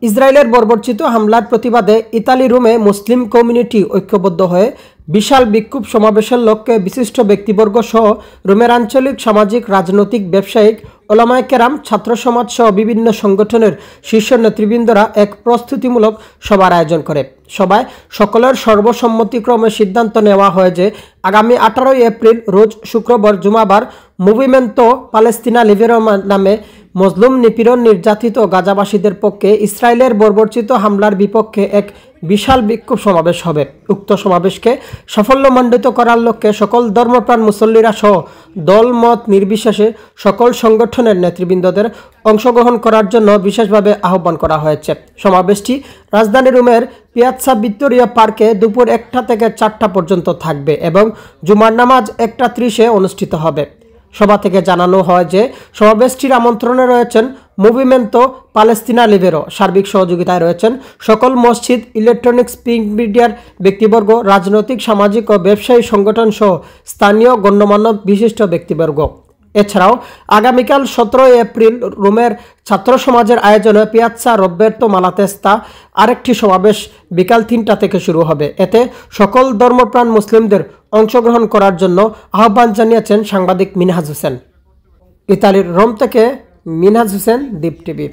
ইসরায়েলের বর্বরচিত হামলার প্রতিবাদে ইতালি রোমে মুসলিম কমিউনিটি ঐক্যবদ্ধ হয়ে বিশাল বিক্ষোভ সমাবেশের লক্ষ্যে বিশিষ্ট ব্যক্তিবর্গ সহ রোমের আঞ্চলিক সামাজিক রাজনৈতিক ব্যবসায়িক ওলামায়ে কেরাম ছাত্র সমাজ সহ বিভিন্ন সংগঠনের শীর্ষ নেতৃবৃন্দরা এক প্রস্তুতিমূলক সভার আয়োজন করে। সভায় সকলের সর্বসম্মতিক্রমে সিদ্ধান্ত নেওয়া হয় যে আগামী 18 এপ্রিল রোজ শুক্রবার জুমাবার মুভিমেন্টো পালেস্তিনা লিবেরো নামে মজলুম নিপীড়ন নির্যাতিত গাজাবাসীদের পক্ষে ইসরায়েলের বর্বরচিত হামলার বিপক্ষে এক বিশাল বিক্ষোভ সমাবেশ হবে। উক্ত সমাবেশকে সাফল্যমণ্ডিত করার লক্ষ্যে সকল ধর্মপ্রাণ মুসল্লিরা সহ দলমত নির্বিশেষে সকল সংগঠনের নেতৃবৃন্দদের অংশগ্রহণ করার জন্য বিশেষভাবে আহ্বান করা হয়েছে। সমাবেশটি রাজধানী রোমের পিয়াৎসা ভিক্টোরিয়া পার্কে দুপুর 1টা থেকে 4টা পর্যন্ত থাকবে এবং জুমার নামাজ 1টা 30-এ অনুষ্ঠিত হবে। সভা থেকে জানানো হয় যে সমাবেশটির আমন্ত্রণে রয়েছেন মুভিমেন্টো পালেস্তিনা লিবেরো, সার্বিক সহযোগিতায় রয়েছেন সকল মসজিদ, ইলেকট্রনিক্স, প্রিন্ট মিডিয়ার ব্যক্তিবর্গ, রাজনৈতিক, সামাজিক ও ব্যবসায়ী সংগঠন সহ স্থানীয় গণ্যমান্য বিশিষ্ট ব্যক্তিবর্গ। এছাড়াও আগামীকাল 17 এপ্রিল রোমের ছাত্র সমাজের আয়োজনে পিয়াৎসা রোবের্তো মালাতেস্তা আরেকটি সমাবেশ বিকাল 3টা থেকে শুরু হবে। এতে সকল ধর্মপ্রাণ মুসলিমদের অংশগ্রহণ করার জন্য আহ্বান জানিয়েছেন সাংবাদিক মিনহাজ হোসেন। ইতালির রোম থেকে মিনহাজ হোসেন, দ্বীপ টিভি।